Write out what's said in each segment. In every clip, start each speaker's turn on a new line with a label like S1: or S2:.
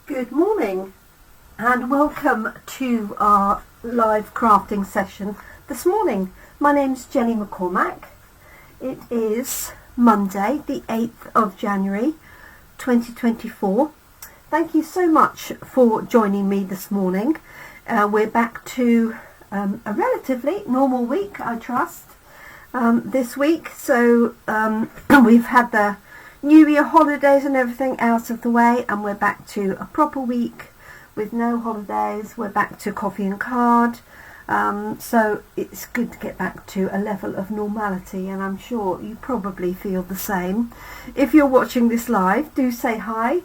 S1: Good morning and welcome to our live crafting session this morning. My name's Jenny McCormack. It is Monday the 8th of January 2024. Thank you so much for joining me this morning. We're back to a relatively normal week, I trust, this week. So we've had the New Year holidays and everything out of the way, and we're back to a proper week with no holidays. We're back to coffee and card, so it's good to get back to a level of normality, and I'm sure you probably feel the same. If you're watching this live, do say hi.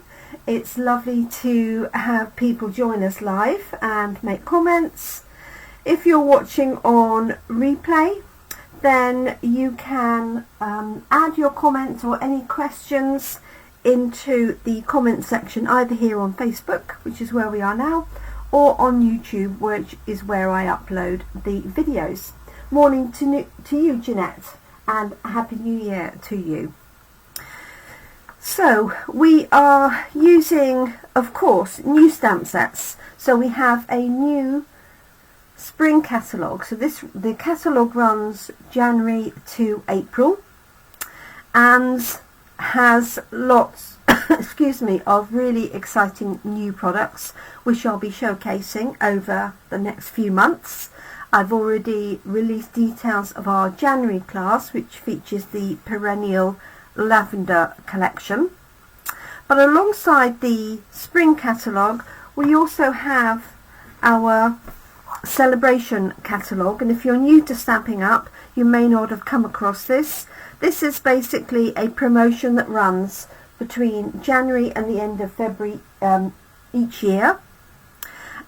S1: It's lovely to have people join us live and make comments. If you're watching on replay, then you can add your comments or any questions into the comment section, either here on Facebook, which is where we are now, or on YouTube, which is where I upload the videos. Morning to you, Jeanette, and Happy New Year to you. So we are using, of course, new stamp sets. So we have a new spring catalogue. So the catalogue runs January to April and has lots excuse me, of really exciting new products which I'll be showcasing over the next few months. I've already released details of our January class, which features the perennial lavender collection. But alongside the spring catalogue, we also have our celebration catalogue, and if you're new to Stampin' Up, you may not have come across this. This is basically a promotion that runs between January and the end of February each year,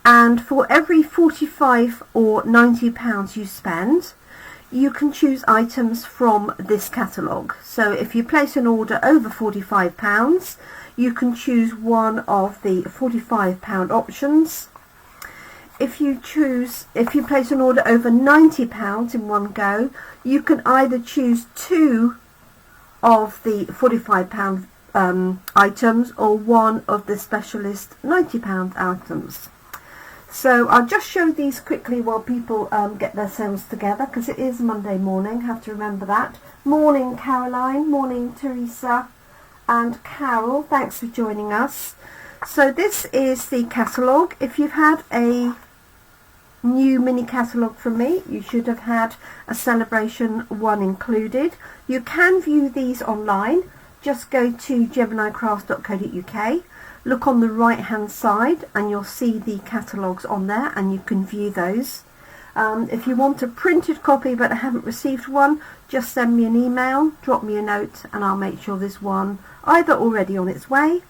S1: and for every £45 or £90 you spend, you can choose items from this catalogue. So if you place an order over £45, you can choose one of the £45 options. If you place an order over £90 in one go, you can either choose two of the £45 items or one of the specialist £90 items. So I'll just show these quickly while people get themselves together, because it is Monday morning, have to remember that. Morning Caroline, morning Teresa and Carol, thanks for joining us. So this is the catalogue. If you've had a new mini catalogue from me, you should have had a celebration one included. You can view these online. Just go to jeminicrafts.co.uk, look on the right hand side and you'll see the catalogues on there, and you can view those. If you want a printed copy but haven't received one, just send me an email, drop me a note, and I'll make sure there's one either already on its way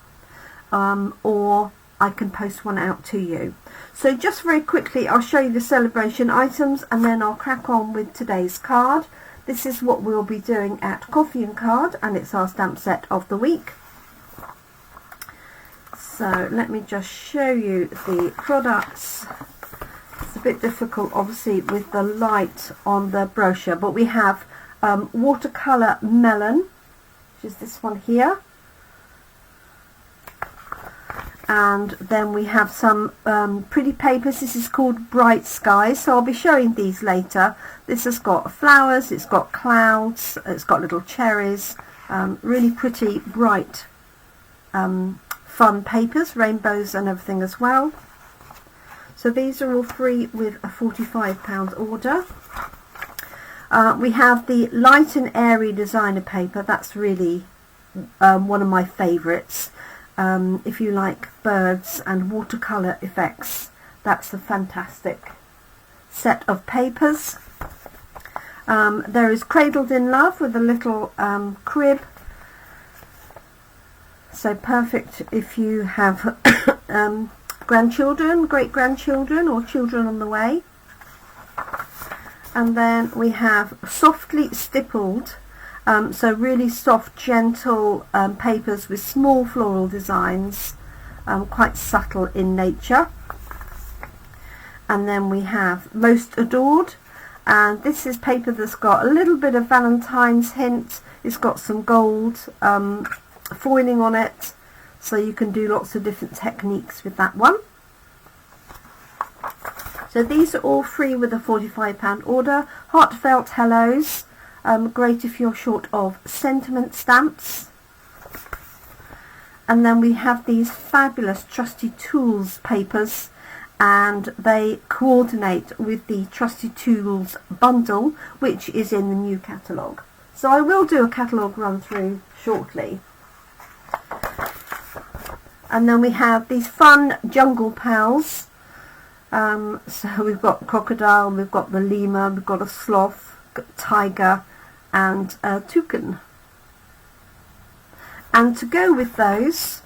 S1: or I can post one out to you. So just very quickly, I'll show you the celebration items and then I'll crack on with today's card. This is what we'll be doing at Coffee and Card, and it's our stamp set of the week. So let me just show you the products. It's a bit difficult obviously with the light on the brochure, but we have watercolour melon, which is this one here. And then we have some pretty papers. This is called Bright Skies, so I'll be showing these later. This has got flowers, it's got clouds, it's got little cherries, really pretty bright fun papers, rainbows and everything as well. So these are all free with a £45 order. We have the light and airy designer paper. That's really one of my favourites. If you like birds and watercolour effects, that's a fantastic set of papers. There is Cradled in Love with a little crib, so perfect if you have grandchildren, great-grandchildren or children on the way. And then we have Softly Stippled, so really soft, gentle papers with small floral designs, quite subtle in nature. And then we have Most Adored, and this is paper that's got a little bit of Valentine's hint. It's got some gold foiling on it, so you can do lots of different techniques with that one. So these are all free with a £45 order. Heartfelt hellos, great if you're short of sentiment stamps. And then we have these fabulous Trusty Tools papers, and they coordinate with the Trusty Tools bundle, which is in the new catalogue. So I will do a catalogue run through shortly. And then we have these fun Jungle Pals. So we've got crocodile, we've got the lemur, we've got a sloth, got tiger and a toucan. And to go with those,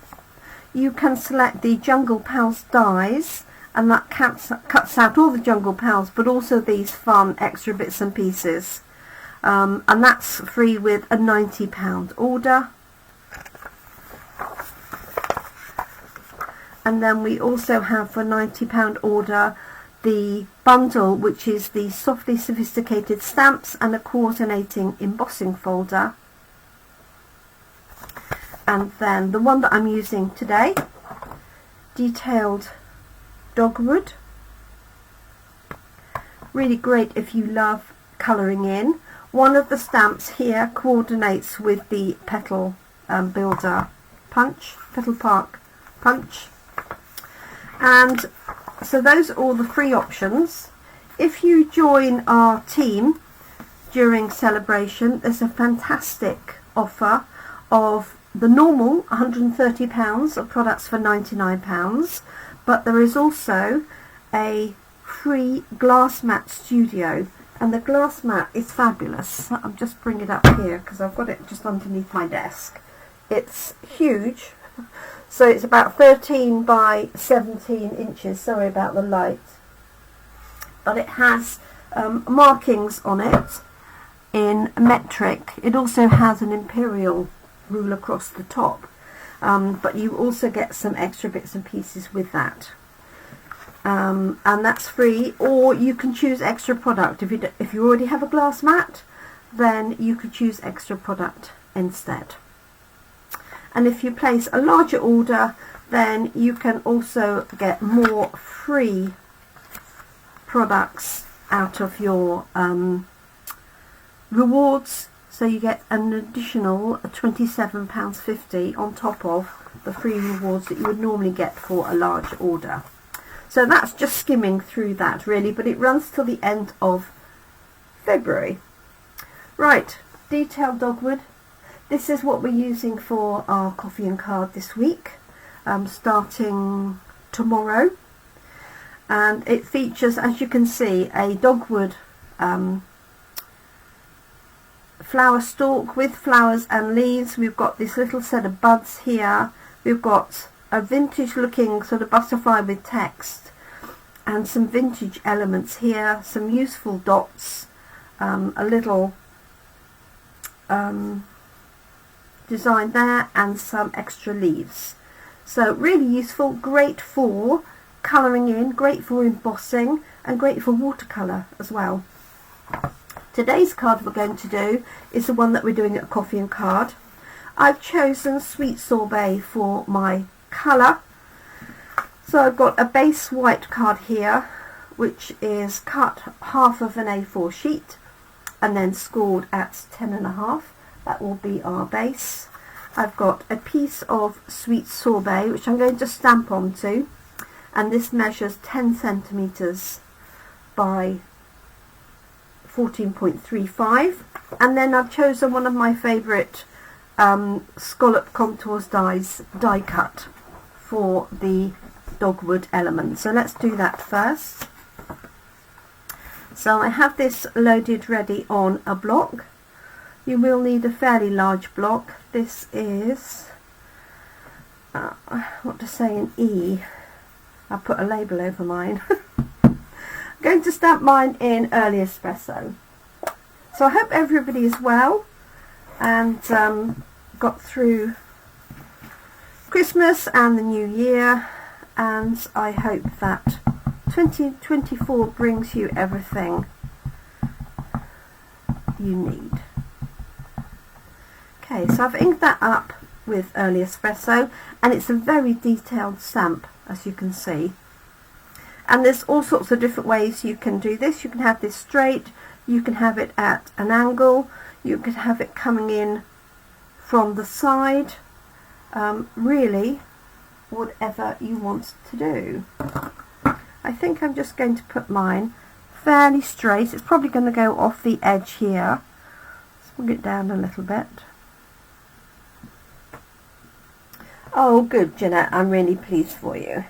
S1: you can select the Jungle Pals dies, and that cuts out all the Jungle Pals, but also these fun extra bits and pieces. And that's free with a £90 order. And then we also have for a £90 order the bundle, which is the softly sophisticated stamps and a coordinating embossing folder. And then the one that I'm using today, Detailed Dogwood. Really great if you love colouring in. One of the stamps here coordinates with the Petal Builder Punch, Petal Park Punch. And so those are all the free options. If you join our team during celebration, there's a fantastic offer of the normal £130 of products for £99, but there is also a free glass mat studio, and the glass mat is fabulous. I'll just bring it up here because I've got it just underneath my desk. It's huge. So it's about 13 by 17 inches, sorry about the light. But it has markings on it in metric. It also has an imperial rule across the top. But you also get some extra bits and pieces with that. And that's free, or you can choose extra product. If you already have a glass mat, then you could choose extra product instead. And if you place a larger order, then you can also get more free products out of your rewards. So you get an additional £27.50 on top of the free rewards that you would normally get for a large order. So that's just skimming through that really, but it runs till the end of February. Right, Detailed Dogwood. This is what we're using for our coffee and card this week, starting tomorrow. And it features, as you can see, a dogwood flower stalk with flowers and leaves. We've got this little set of buds here. We've got a vintage looking sort of butterfly with text and some vintage elements here, some useful dots, a little design there, and some extra leaves. So really useful, great for colouring in, great for embossing, and great for watercolour as well. Today's card we're going to do is the one that we're doing at Coffee and Card. I've chosen Sweet Sorbet for my colour. So I've got a base white card here, which is cut half of an A4 sheet and then scored at 10.5. That will be our base. I've got a piece of Sweet Sorbet, which I'm going to stamp onto, and this measures 10 centimetres by 14.35. And then I've chosen one of my favourite scallop contours die cut for the dogwood element. So let's do that first. So I have this loaded ready on a block. You will need a fairly large block. This is, what to say in E? I'll put a label over mine. I'm going to stamp mine in Early Espresso. So I hope everybody is well and got through Christmas and the New Year, and I hope that 2024 brings you everything you need. Okay, so I've inked that up with early espresso, and it's a very detailed stamp, as you can see. And there's all sorts of different ways you can do this. You can have this straight, you can have it at an angle, you can have it coming in from the side, really whatever you want to do. I think I'm just going to put mine fairly straight. It's probably going to go off the edge here. Let's bring it down a little bit. Oh good, Jeanette, I'm really pleased for you.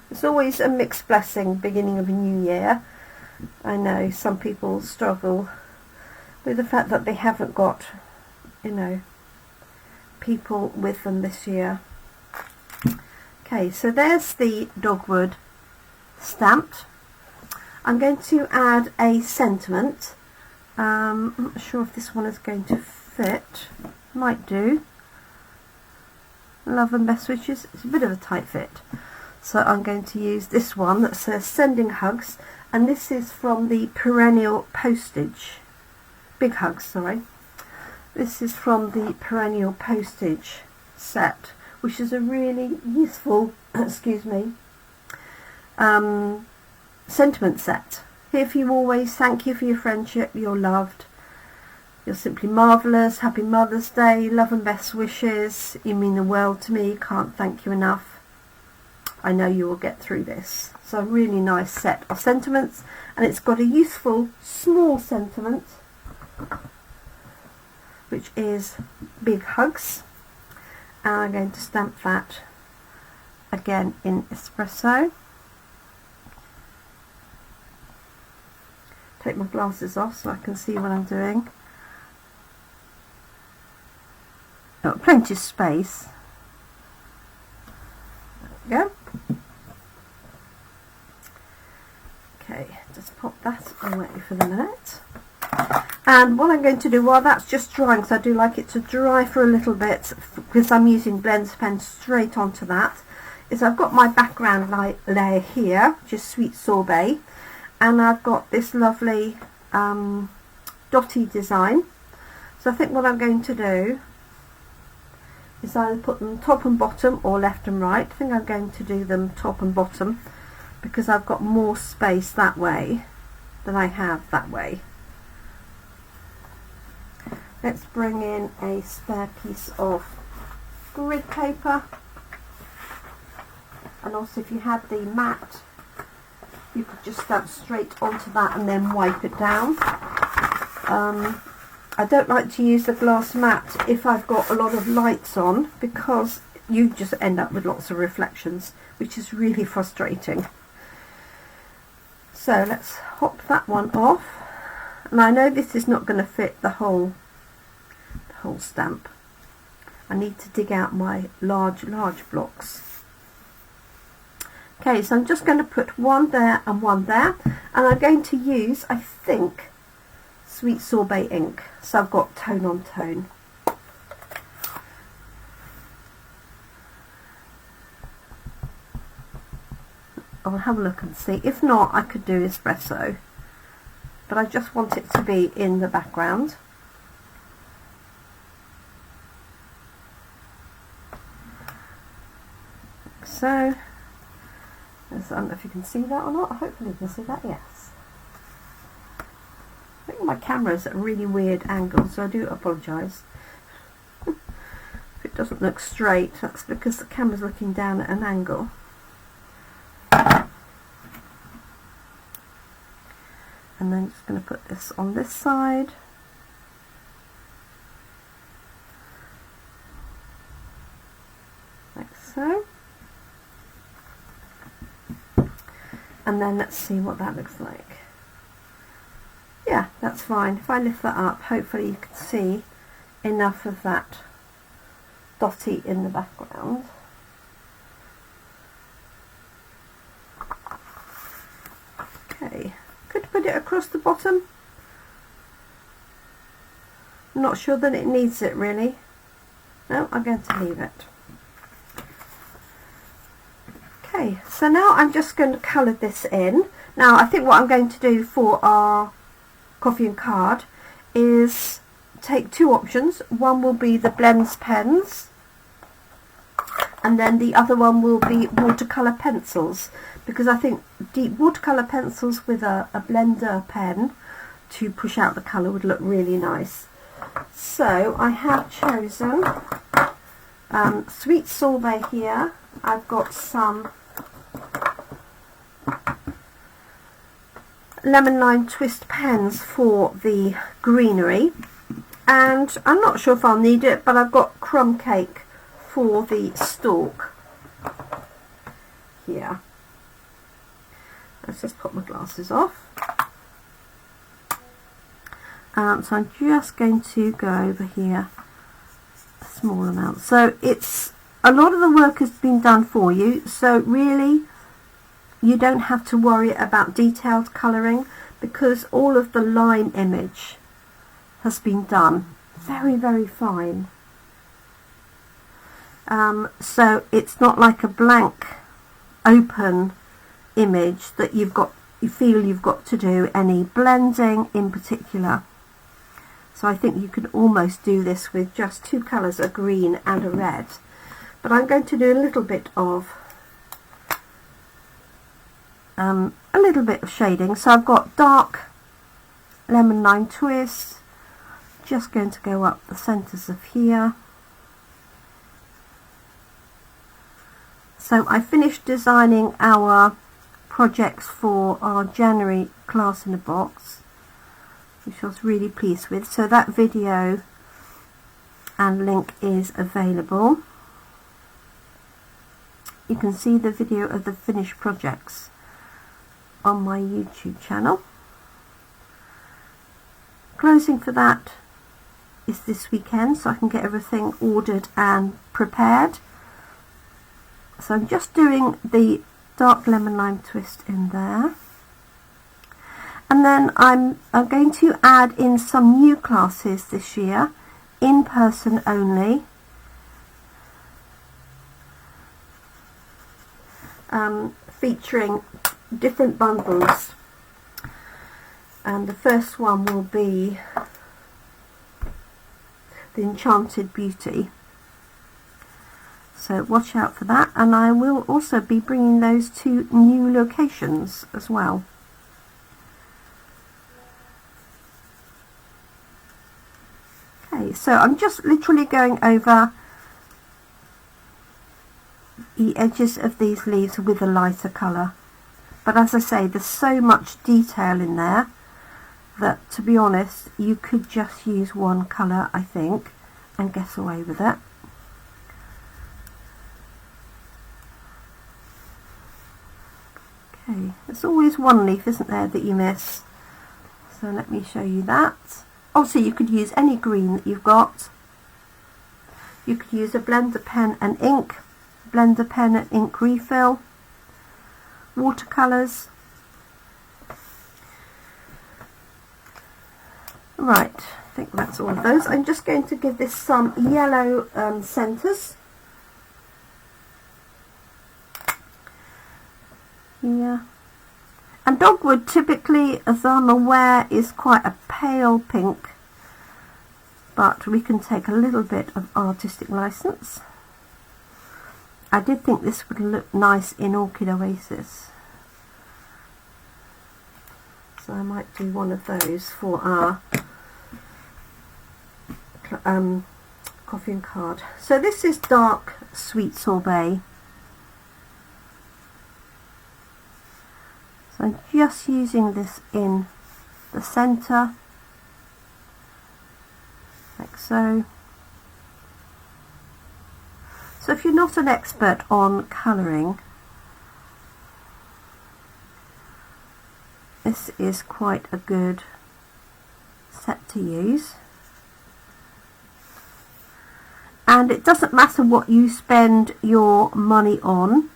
S1: It's always a mixed blessing, beginning of a new year. I know some people struggle with the fact that they haven't got, you know, people with them this year. Okay, so there's the dogwood stamped. I'm going to add a sentiment. I'm not sure if this one is going to fit. Might do. Love and best wishes. It's a bit of a tight fit. So I'm going to use this one that says sending hugs, and this is from the perennial postage. Big hugs, sorry. This is from the perennial postage set, which is a really useful, excuse me, sentiment set. Here for you always, thank you for your friendship, you're loved, you're simply marvellous, happy Mother's Day, love and best wishes, you mean the world to me, can't thank you enough. I know you will get through this. So a really nice set of sentiments, and it's got a useful small sentiment, which is big hugs, and I'm going to stamp that again in espresso. Take my glasses off so I can see what I'm doing. Oh, plenty of space. There we go. Okay, just pop that away for the minute. And what I'm going to do while that's just drying, because I do like it to dry for a little bit, because I'm using blend pen straight onto that, is I've got my background layer here, which is Sweet Sorbet, and I've got this lovely dotty design. So I think what I'm going to do is either put them top and bottom or left and right. I think I'm going to do them top and bottom because I've got more space that way than I have that way. Let's bring in a spare piece of grid paper, and also if you had the mat you could just stamp straight onto that and then wipe it down. I don't like to use the glass mat if I've got a lot of lights on, because you just end up with lots of reflections, which is really frustrating. So let's hop that one off, and I know this is not going to fit the whole stamp. I need to dig out my large blocks. Okay, so I'm just going to put one there and one there, and I'm going to use, I think, Sweet Sorbet ink, so I've got tone on tone. I'll have a look and see. If not, I could do espresso, but I just want it to be in the background. Like so. I don't know if you can see that or not. Hopefully you can see that, yes. I think my camera's at a really weird angle, so I do apologise. If it doesn't look straight, that's because the camera's looking down at an angle. And then just going to put this on this side. Like so. And then let's see what that looks like. Yeah, that's fine. If I lift that up, hopefully you can see enough of that dotty in the background. Okay, could put it across the bottom. I'm not sure that it needs it really. No, I'm going to leave it. Okay, so now I'm just going to colour this in. Now I think what I'm going to do for our coffee and card is take two options. One will be the blends pens, and then the other one will be watercolour pencils, because I think deep watercolour pencils with a blender pen to push out the colour would look really nice. So I have chosen sweet sorbet here. I've got some lemon lime twist pens for the greenery, and I'm not sure if I'll need it, but I've got crumb cake for the stalk here. Let's just put my glasses off. So I'm just going to go over here a small amount. So it's a lot of the work has been done for you, so really you don't have to worry about detailed colouring, because all of the line image has been done very, very fine. So it's not like a blank open image that you feel you've got to do any blending in particular. So I think you can almost do this with just two colours, a green and a red. But I'm going to do a little bit of shading. So I've got dark lemon lime twist, just going to go up the centres of here. So I finished designing our projects for our January class in a box, which I was really pleased with. So that video and link is available. You can see the video of the finished projects on my YouTube channel. Closing for that is this weekend, so I can get everything ordered and prepared. So I'm just doing the dark lemon lime twist in there, and then I'm going to add in some new classes this year, in person only, featuring different bundles, and the first one will be the Enchanted Beauty. So watch out for that, and I will also be bringing those to new locations as well. Okay, so I'm just literally going over the edges of these leaves with a lighter colour. But as I say, there's so much detail in there that, to be honest, you could just use one colour, I think, and get away with it. Okay, there's always one leaf, isn't there, that you miss. So let me show you that. Also, you could use any green that you've got. You could use a blender pen and ink, blender pen and ink refill, watercolours. Right, I think that's all of those. I'm just going to give this some yellow centres. Yeah. And dogwood typically, as I'm aware, is quite a pale pink, but we can take a little bit of artistic license. I did think this would look nice in Orchid Oasis, so I might do one of those for our coffee and card. So this is dark sweet sorbet. So I'm just using this in the centre, like so. So if you're not an expert on colouring, this is quite a good set to use. And it doesn't matter what you spend your money on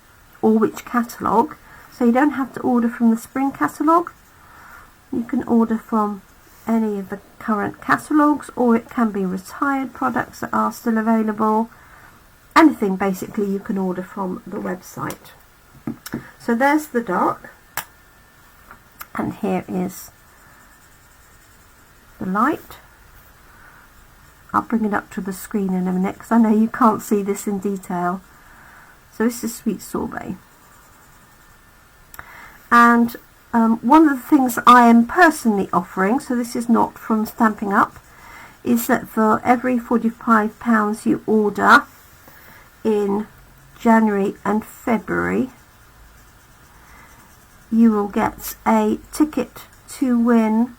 S1: or which catalogue, so you don't have to order from the spring catalogue. You can order from any of the current catalogues, or it can be retired products that are still available. Anything basically you can order from the website. So there's the dark, and here is the light. I'll bring it up to the screen in a minute because I know you can't see this in detail. So this is Sweet Sorbet. And one of the things I am personally offering, so this is not from Stampin' Up, is that for every £45 you order in January and February, you will get a ticket to win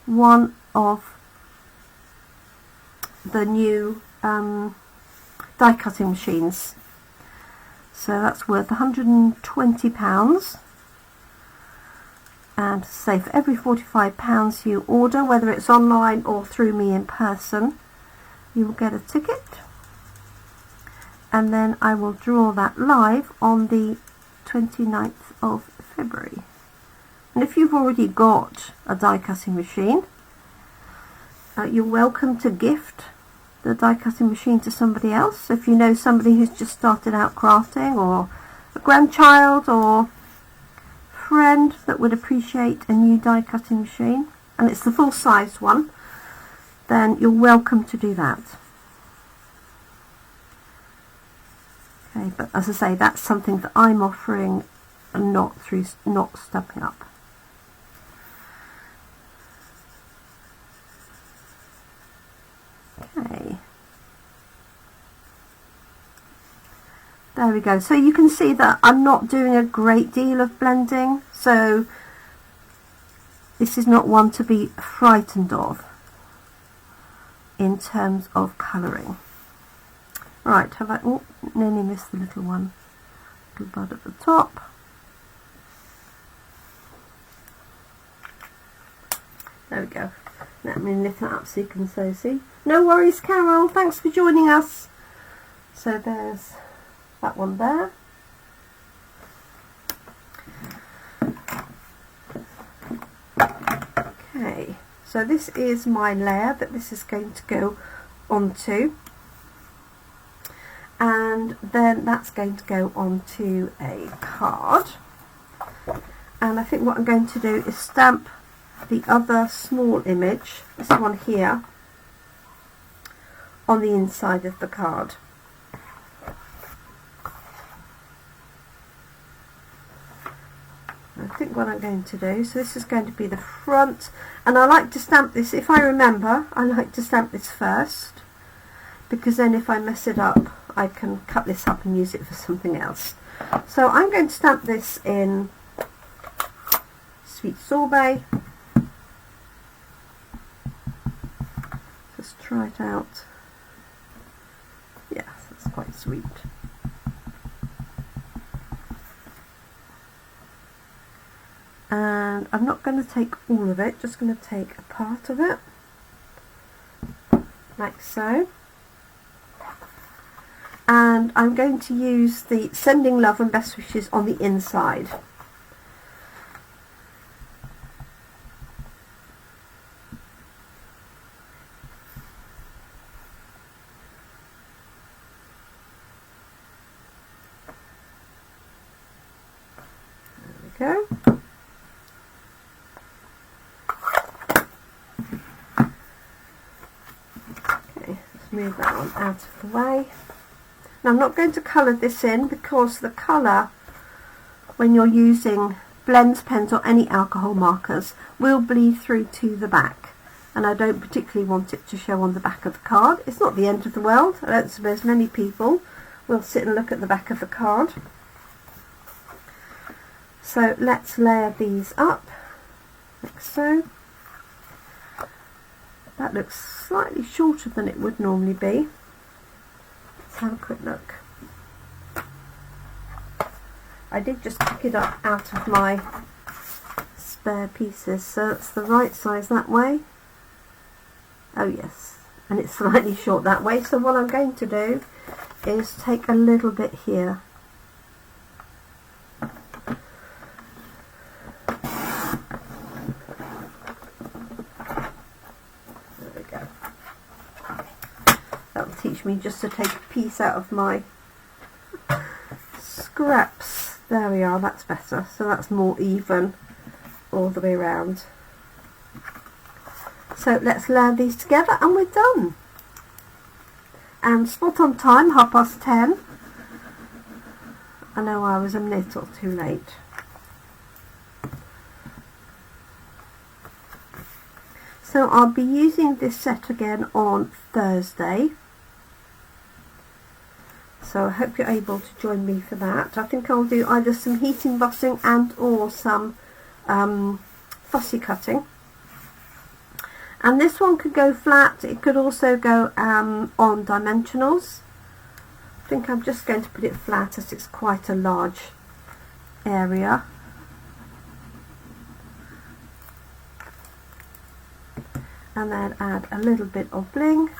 S1: one of the new die cutting machines. So that's worth £120, and say for every £45 you order, whether it's online or through me in person, you will get a ticket, and then I will draw that live on the 29th of February. And if you've already got a die cutting machine, you're welcome to gift the die cutting machine to somebody else. If you know somebody who's just started out crafting, or a grandchild or friend that would appreciate a new die cutting machine, and it's the full size one, then you're welcome to do that. Okay, but as I say, that's something that I'm offering and not Stampin' Up. Okay, there we go. So you can see that I'm not doing a great deal of blending, so this is not one to be frightened of in terms of colouring. Right, have I nearly missed the little one, little bud at the top. There we go. Let me lift that up so you can see. No worries, Carol, thanks for joining us. So there's that one there. Okay, so this is my layer that this is going to go onto, and then that's going to go onto a card. And I think what I'm going to do is stamp the other small image, this one here, on the inside of the card. I think what I'm going to do, so this is going to be the front, and I like to stamp this, if I remember, I like to stamp this first, because then if I mess it up I can cut this up and use it for something else. So I'm going to stamp this in Sweet Sorbet. Just try it out. Yes, that's quite sweet. And I'm not going to take all of it, just going to take a part of it, like so. And I'm going to use the Sending Love and Best Wishes on the inside. There we go. Okay, let's move that one out of the way. Now I'm not going to colour this in because the colour, when you're using blends pens or any alcohol markers, will bleed through to the back, and I don't particularly want it to show on the back of the card. It's not the end of the world. I don't suppose many people will sit and look at the back of the card. So let's layer these up, like so. That looks slightly shorter than it would normally be. Let's have a quick look. I did just pick it up out of my spare pieces, so it's the right size that way. Oh yes, and it's slightly short that way. So what I'm going to do is take a little bit here. Teach me just to take a piece out of my scraps. There we are, that's better. So that's more even all the way around. So let's layer these together and we're done. And spot on time, 10:30. I know I was a minute or two late. So I'll be using this set again on Thursday. So I hope you're able to join me for that. I think I'll do either some heat embossing and or some fussy cutting. And this one could go flat, it could also go on dimensionals. I think I'm just going to put it flat as it's quite a large area. And then add a little bit of bling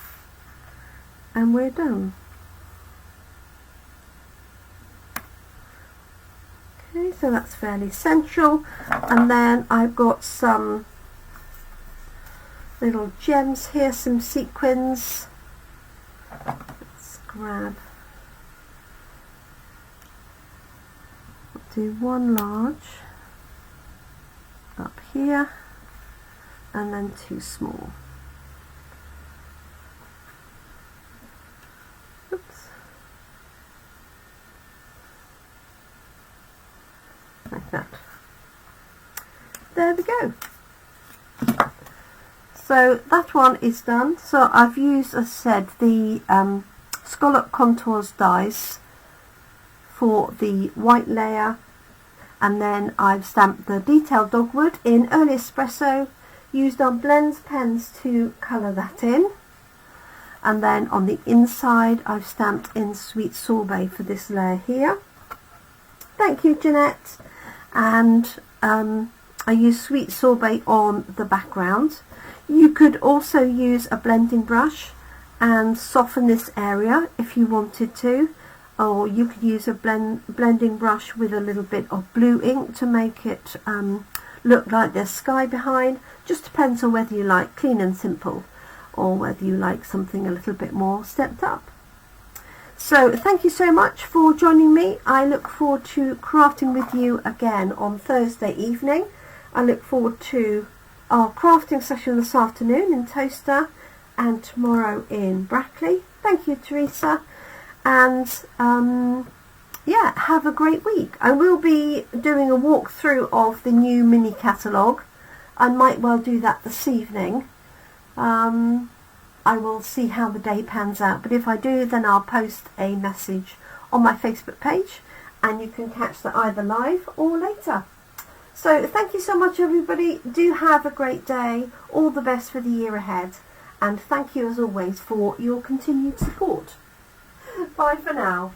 S1: and we're done. Okay, so that's fairly central. And then I've got some little gems here, some sequins. Let's grab, do one large up here and then two small. Oops. Like that. There we go. So that one is done. So I've used, as I said, the Scallop Contours dies for the white layer, and then I've stamped the Detailed Dogwood in Early Espresso, used our blends pens to colour that in, and then on the inside I've stamped in Sweet Sorbet for this layer here. Thank you, Jeanette. And I use Sweet Sorbet on the background. You could also use a blending brush and soften this area if you wanted to, or you could use a blending brush with a little bit of blue ink to make it look like there's sky behind. Just depends on whether you like clean and simple or whether you like something a little bit more stepped up. So thank you so much for joining me. I look forward to crafting with you again on Thursday evening. I look forward to our crafting session this afternoon in Toaster and tomorrow in Brackley. Thank you, Teresa, and yeah, have a great week. I will be doing a walkthrough of the new mini catalogue. I might well do that this evening. I will see how the day pans out, but if I do, then I'll post a message on my Facebook page and you can catch that either live or later. So thank you so much, everybody. Do have a great day. All the best for the year ahead. And thank you as always for your continued support. Bye for now.